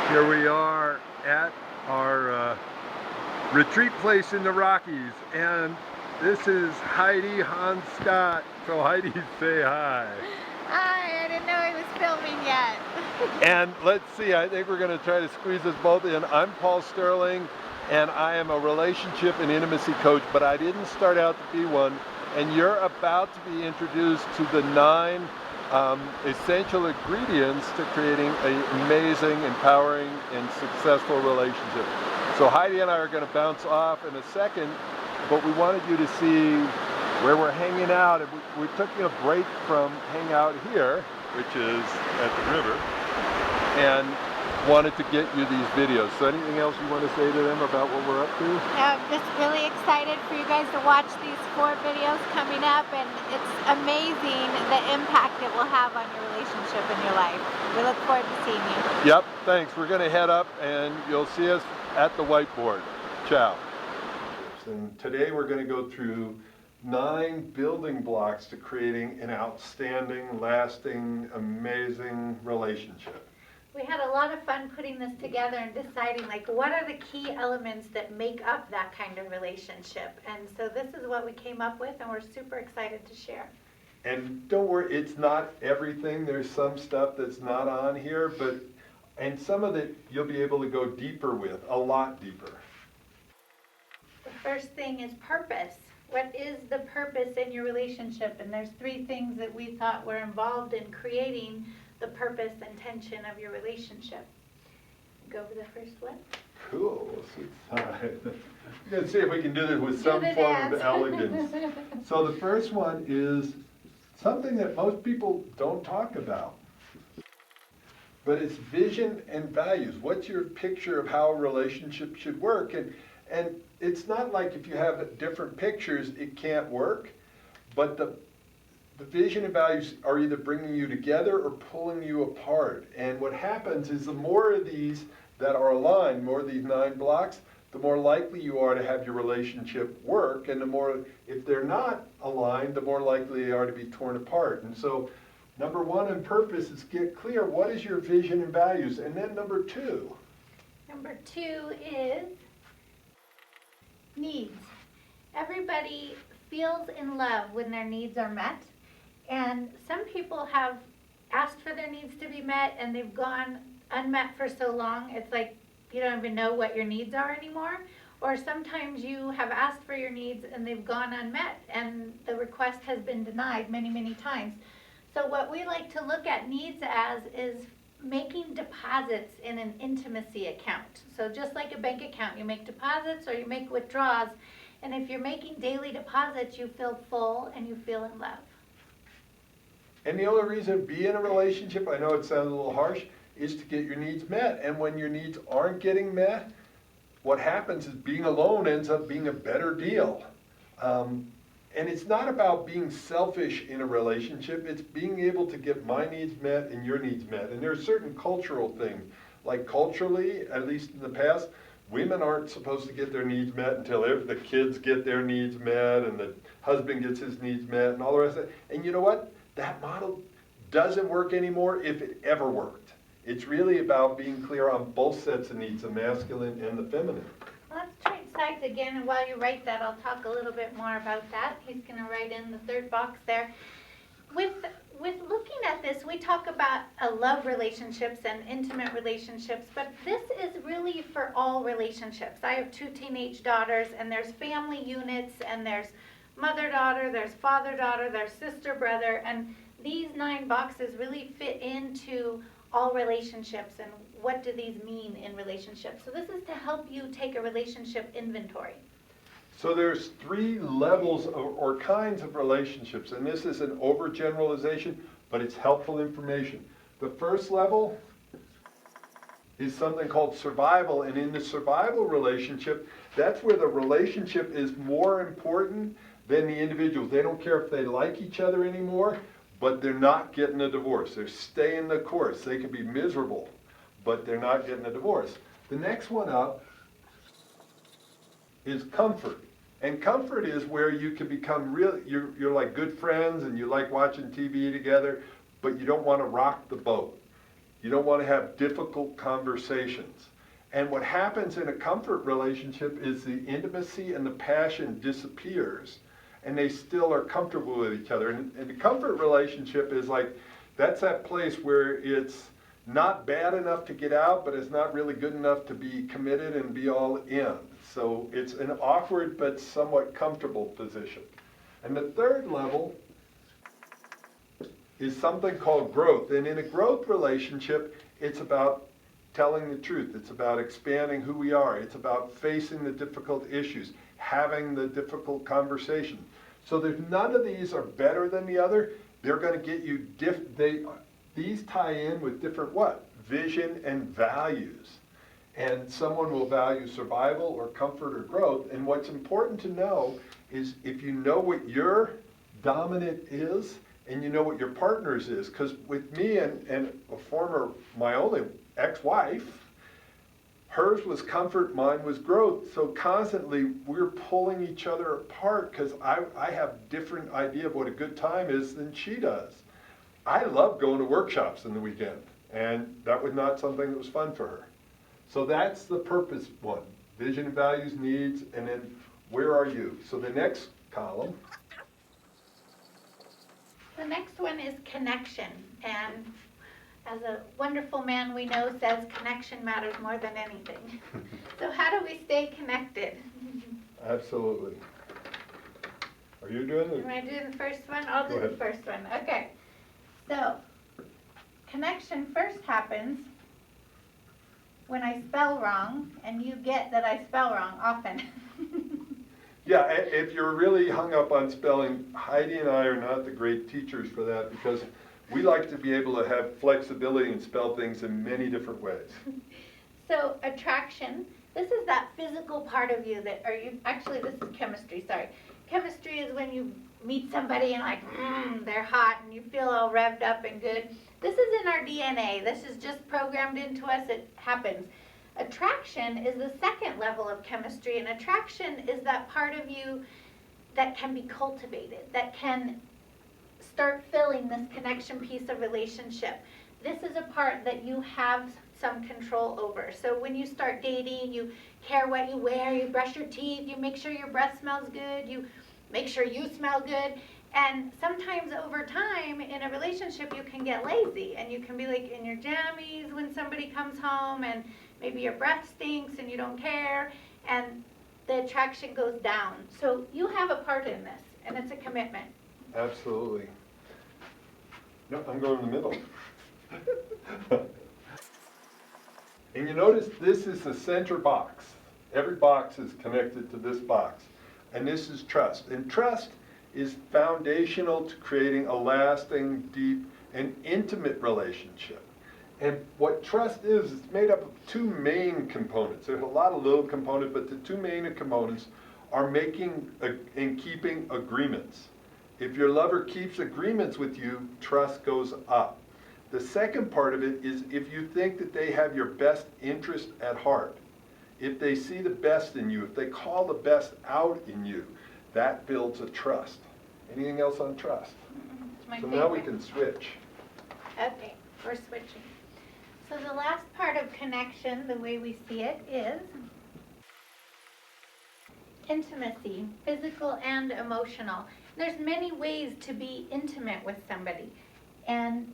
Here we are at our retreat place in the Rockies, and this is Heidi Hans Scott. So Heidi, say hi. Hi, I didn't know he was filming yet. And let's see, I think we're going to try to squeeze us both in. I'm Paul Sterling, and I am a relationship and intimacy coach, but I didn't start out to be one. And you're about to be introduced to the 9 essential ingredients to creating an amazing, empowering, and successful relationship. So Heidi and I are going to bounce off in a second, but we wanted you to see where we're hanging out. And we're taking a break from hang out here, which is at the river, and wanted to get you these videos. So anything else you want to say to them about what we're up to? I'm just really excited for you guys to watch these 4 videos coming up, and it's amazing the impact it will have on your relationship and your life. We look forward to seeing you. Yep, thanks. We're going to head up and you'll see us at the whiteboard. Ciao. And today we're going to go through 9 building blocks to creating an outstanding, lasting, amazing relationship. We had a lot of fun putting this together and deciding what are the key elements that make up that kind of relationship. And so this is what we came up with, and we're super excited to share. And don't worry, it's not everything. There's some stuff that's not on here, and some of it you'll be able to go deeper with, a lot deeper. The first thing is purpose. What is the purpose in your relationship? And there's 3 things that we thought were involved in creating the purpose and tension of your relationship. Go over the first one. Cool. We're going to see if we can do this with some form of elegance. So the first one is something that most people don't talk about, but it's vision and values. What's your picture of how a relationship should work? And it's not like if you have different pictures, it can't work, but the vision and values are either bringing you together or pulling you apart. And what happens is the more of these that are aligned, more of these 9 blocks, the more likely you are to have your relationship work. And the more, if they're not aligned, the more likely they are to be torn apart. And so number 1 in purpose is get clear. What is your vision and values? And then number 2. Number 2 is needs. Everybody feels in love when their needs are met. And some people have asked for their needs to be met and they've gone unmet for so long, it's like you don't even know what your needs are anymore. Or sometimes you have asked for your needs and they've gone unmet and the request has been denied many, many times. So what we like to look at needs as is making deposits in an intimacy account. So just like a bank account, you make deposits or you make withdrawals. And if you're making daily deposits, you feel full and you feel in love. And the only reason to be in a relationship, I know it sounds a little harsh, is to get your needs met. And when your needs aren't getting met, what happens is being alone ends up being a better deal. And it's not about being selfish in a relationship, it's being able to get my needs met and your needs met. And there are certain cultural things, like culturally, at least in the past, women aren't supposed to get their needs met until the kids get their needs met and the husband gets his needs met and all the rest of it. And you know what? That model doesn't work anymore if it ever worked. It's really about being clear on both sets of needs, the masculine and the feminine. Let's trade sides again, and while you write that, I'll talk a little bit more about that. He's going to write in the 3rd box there. With looking at this, we talk about love relationships and intimate relationships, but this is really for all relationships. I have 2 teenage daughters, and there's family units, and there's mother-daughter, there's father-daughter, there's sister-brother, and these 9 boxes really fit into all relationships and what do these mean in relationships. So this is to help you take a relationship inventory. So there's 3 levels or kinds of relationships, and this is an overgeneralization, but it's helpful information. The first level is something called survival, and in the survival relationship, that's where the relationship is more important than the individuals. They don't care if they like each other anymore, but they're not getting a divorce. They're staying the course. They could be miserable, but they're not getting a divorce. The next one up is comfort. And comfort is where you can become real, you're like good friends and you like watching TV together, but you don't want to rock the boat. You don't want to have difficult conversations. And what happens in a comfort relationship is the intimacy and the passion disappears, and they still are comfortable with each other. And the comfort relationship is like, that's that place where it's not bad enough to get out, but it's not really good enough to be committed and be all in. So it's an awkward but somewhat comfortable position. And the third level is something called growth. And in a growth relationship, it's about telling the truth. It's about expanding who we are. It's about facing the difficult issues, having the difficult conversation. So there's none of these are better than the other. They're going to get you these tie in with different what? Vision and values. And someone will value survival or comfort or growth. And what's important to know is if you know what your dominant is and you know what your partner's is, because with me and my only ex-wife, hers was comfort, mine was growth. So constantly we're pulling each other apart because I have different idea of what a good time is than she does. I love going to workshops in the weekend, and that was not something that was fun for her. So that's the purpose one, vision, values, needs, and then where are you? So the next column. The next one is connection, and as a wonderful man we know says, connection matters more than anything. So how do we stay connected? Absolutely. Are you doing it? Am I doing the first one? I'll do the first one. Okay. So, connection first happens when I spell wrong, and you get that I spell wrong often. Yeah, if you're really hung up on spelling, Heidi and I are not the great teachers for that because we like to be able to have flexibility and spell things in many different ways. So, attraction, this is that physical part of you that, actually this is chemistry, sorry. Chemistry is when you meet somebody and like, they're hot and you feel all revved up and good. This is in our DNA. This is just programmed into us. It happens. Attraction is the second level of chemistry, and attraction is that part of you that can be cultivated, that can start filling this connection piece of relationship. This is a part that you have some control over. So when you start dating, you care what you wear, you brush your teeth, you make sure your breath smells good, you make sure you smell good. And sometimes over time in a relationship you can get lazy and you can be like in your jammies when somebody comes home and maybe your breath stinks and you don't care and the attraction goes down. So you have a part in this, and it's a commitment. Absolutely. No, I'm going in the middle. And you notice this is the center box. Every box is connected to this box. And this is trust. And trust is foundational to creating a lasting, deep, and intimate relationship. And what trust is, it's made up of two main components. There's a lot of little components, but the two main components are making and keeping agreements. If your lover keeps agreements with you, trust goes up. The second part of it is if you think that they have your best interest at heart, if they see the best in you, if they call the best out in you, that builds a trust. Anything else on trust? It's my So favorite. now we can switch. Okay, we're switching. So the last part of connection, the way we see it, is intimacy, physical and emotional. There's many ways to be intimate with somebody, and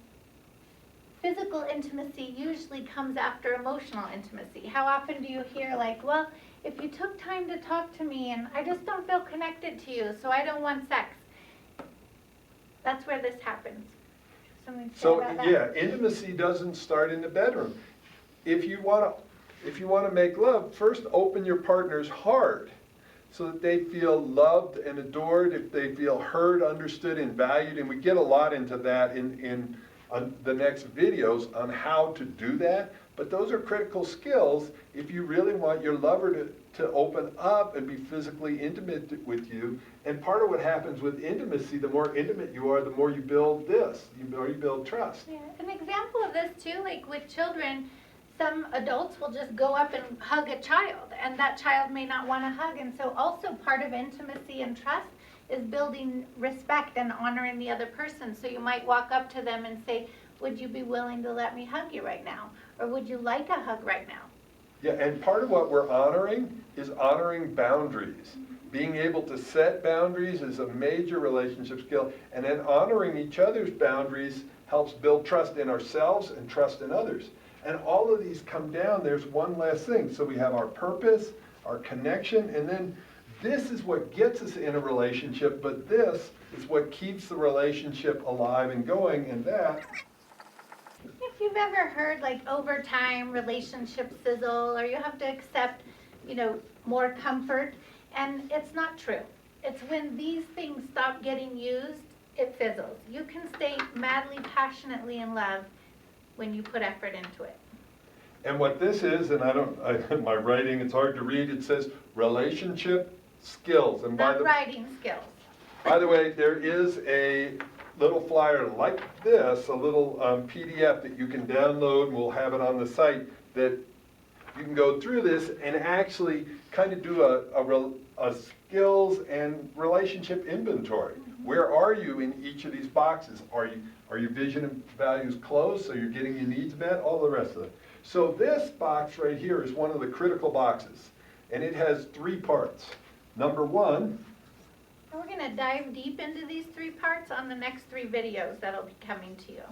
physical intimacy usually comes after emotional intimacy. How often do you hear like, well, if you took time to talk to me and I just don't feel connected to you, so I don't want sex. That's where this happens. Something to say So about that? yeah, intimacy doesn't start in the bedroom. If you want to make love, first open your partner's heart so that they feel loved and adored, if they feel heard, understood, and valued. And we get a lot into that in the next videos on how to do that. But those are critical skills if you really want your lover to open up and be physically intimate with you. And part of what happens with intimacy, the more intimate you are, the more you build this, the more you build trust. Yeah, an example of this too, like with children, some adults will just go up and hug a child, and that child may not want to hug. And so also part of intimacy and trust is building respect and honoring the other person. So you might walk up to them and say, would you be willing to let me hug you right now? Or would you like a hug right now? Yeah, and part of what we're honoring is honoring boundaries. Being able to set boundaries is a major relationship skill, and then honoring each other's boundaries helps build trust in ourselves and trust in others. And all of these come down, there's one last thing. So we have our purpose, our connection, and then this is what gets us in a relationship, but this is what keeps the relationship alive and going, and that. If you've ever heard like over time relationships sizzle, or you have to accept, more comfort, and it's not true. It's when these things stop getting used, it fizzles. You can stay madly, passionately in love when you put effort into it. And what this is, and in my writing, it's hard to read, it says relationship skills. And Not writing skills. by the way, there is a little flyer like this, a little PDF that you can download, and we'll have it on the site, that you can go through this and actually kind of do a skills and relationship inventory. Where are you in each of these boxes? Are your vision and values close, so you're getting your needs met, all the rest of it. So this box right here is one of the critical boxes, and it has 3 parts. Number 1, We're going to dive deep into these 3 parts on the next 3 videos that'll be coming to you.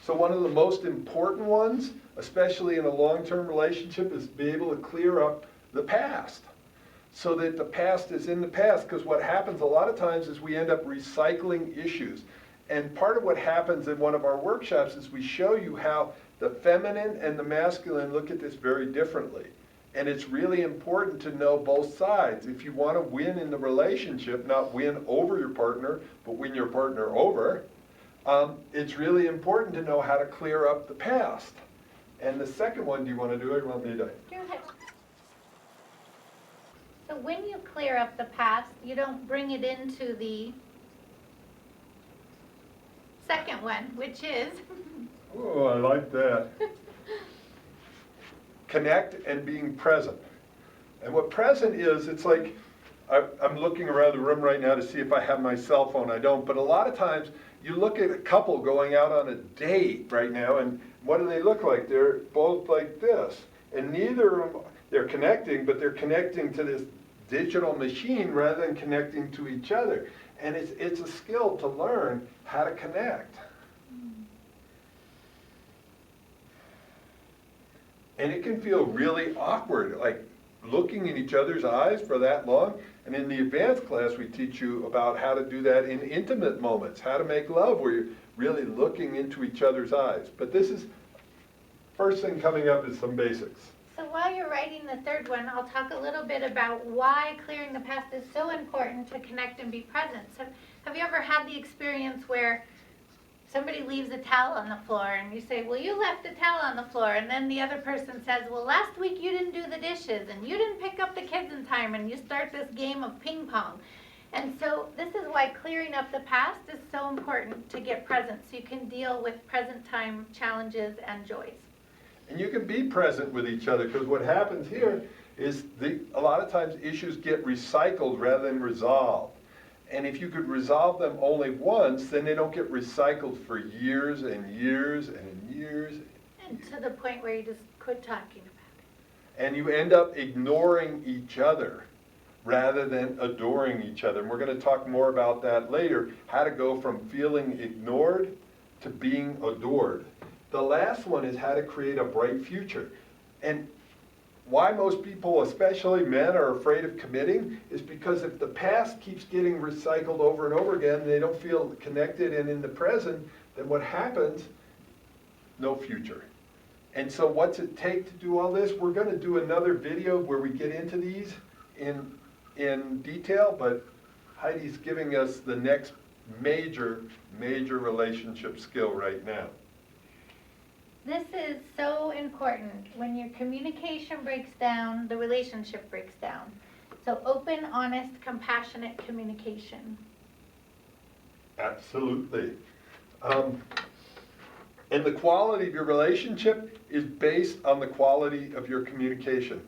so one of the most important ones, especially in a long-term relationship, is to be able to clear up the past, so that the past is in the past, because what happens a lot of times is we end up recycling issues. And part of what happens in one of our workshops is we show you how the feminine and the masculine look at this very differently. And it's really important to know both sides. If you want to win in the relationship, not win over your partner, but win your partner over, it's really important to know how to clear up the past. And the second one, do you want to do it or you want me to? Go ahead. So when you clear up the past, you don't bring it into the second one, which is Oh, I like that. Connect and being present. And what present is, it's like, I'm looking around the room right now to see if I have my cell phone. I don't, but a lot of times you look at a couple going out on a date right now, and what do they look like? They're both like this. And neither of them, they're connecting, but they're connecting to this digital machine rather than connecting to each other. And it's a skill to learn how to connect. And it can feel really awkward, like looking in each other's eyes for that long. And in the advanced class, we teach you about how to do that in intimate moments, how to make love where you're really looking into each other's eyes. But this is, first thing coming up is some basics. So while you're writing the third one, I'll talk a little bit about why clearing the past is so important to connect and be present. So have you ever had the experience where somebody leaves a towel on the floor and you say, well, you left a towel on the floor, and then the other person says, well, last week you didn't do the dishes and you didn't pick up the kids in time, and you start this game of ping pong. And so this is why clearing up the past is so important to get present, so you can deal with present time challenges and joys. And you can be present with each other, because what happens here is a lot of times issues get recycled rather than resolved. And if you could resolve them only once, then they don't get recycled for years and years and years. And to the point where you just quit talking about it. And you end up ignoring each other rather than adoring each other. And we're going to talk more about that later, how to go from feeling ignored to being adored. The last one is how to create a bright future. And why most people, especially men, are afraid of committing is because if the past keeps getting recycled over and over again, and they don't feel connected and in the present, then what happens? No future. And so what's it take to do all this? We're going to do another video where we get into these in detail, but Heidi's giving us the next major relationship skill right now. This is so important. When your communication breaks down, the relationship breaks down. So open, honest, compassionate communication. Absolutely. And the quality of your relationship is based on the quality of your communication.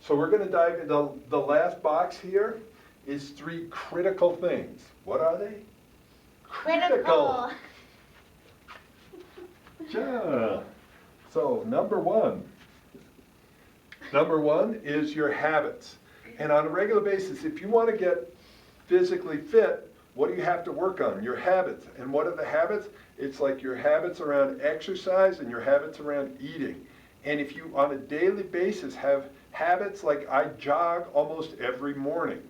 So we're going to dive into the last box here is 3 critical things. What are they? Critical. Yeah. So number one is your habits. And on a regular basis, if you want to get physically fit, what do you have to work on? Your habits. And what are the habits? It's like your habits around exercise and your habits around eating. And if you, on a daily basis, have habits like I jog almost every morning.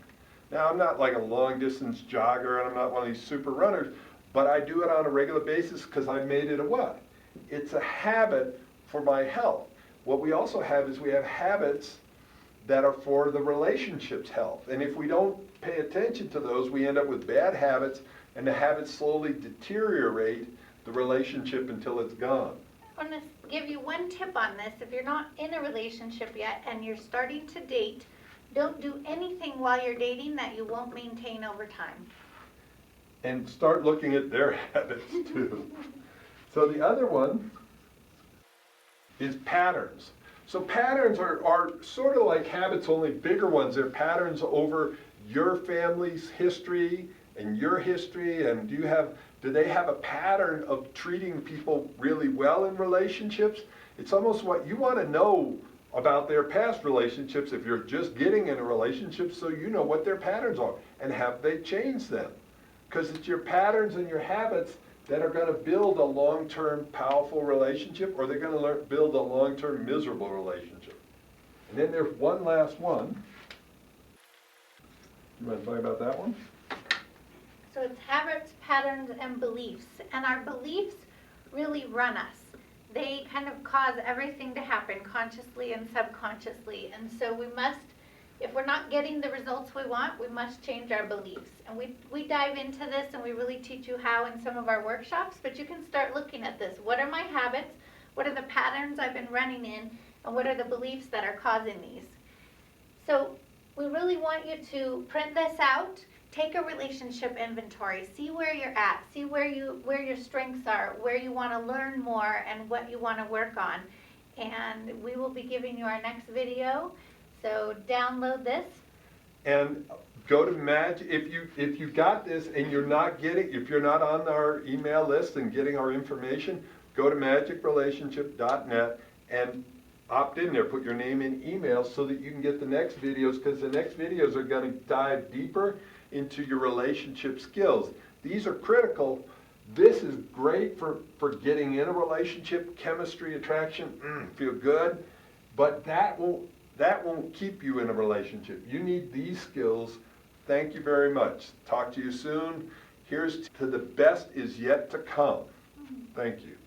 Now, I'm not like a long distance jogger and I'm not one of these super runners, but I do it on a regular basis because I made it a what? It's a habit for my health. What we also have is we have habits that are for the relationship's health. And if we don't pay attention to those, we end up with bad habits, and the habits slowly deteriorate the relationship until it's gone. I want to give you one tip on this. If you're not in a relationship yet and you're starting to date, don't do anything while you're dating that you won't maintain over time. And start looking at their habits too. So the other one is patterns. So patterns are sort of like habits, only bigger ones. They're patterns over your family's history and your history. And do they have a pattern of treating people really well in relationships? It's almost what you want to know about their past relationships if you're just getting in a relationship, so you know what their patterns are and have they changed them. Because it's your patterns and your habits that are going to build a long-term powerful relationship, or they're going to build a long-term miserable relationship. And then there's one last one. You want to talk about that one? So it's habits, patterns, and beliefs. And our beliefs really run us. They kind of cause everything to happen consciously and subconsciously. And so we must, if we're not getting the results we want, we must change our beliefs. And we dive into this and we really teach you how in some of our workshops, but you can start looking at this. What are my habits? What are the patterns I've been running in? And what are the beliefs that are causing these? So we really want you to print this out, take a relationship inventory, see where you're at, see where your strengths are, where you want to learn more and what you want to work on. And we will be giving you our next video. So download this. And go to Magic, if you got this and you're not getting, if you're not on our email list and getting our information, go to magicrelationship.net and opt in there, put your name and email so that you can get the next videos, because the next videos are going to dive deeper into your relationship skills. These are critical. This is great for getting in a relationship, chemistry, attraction, feel good, but that won't keep you in a relationship. You need these skills. Thank you very much. Talk to you soon. Here's to the best is yet to come. Thank you.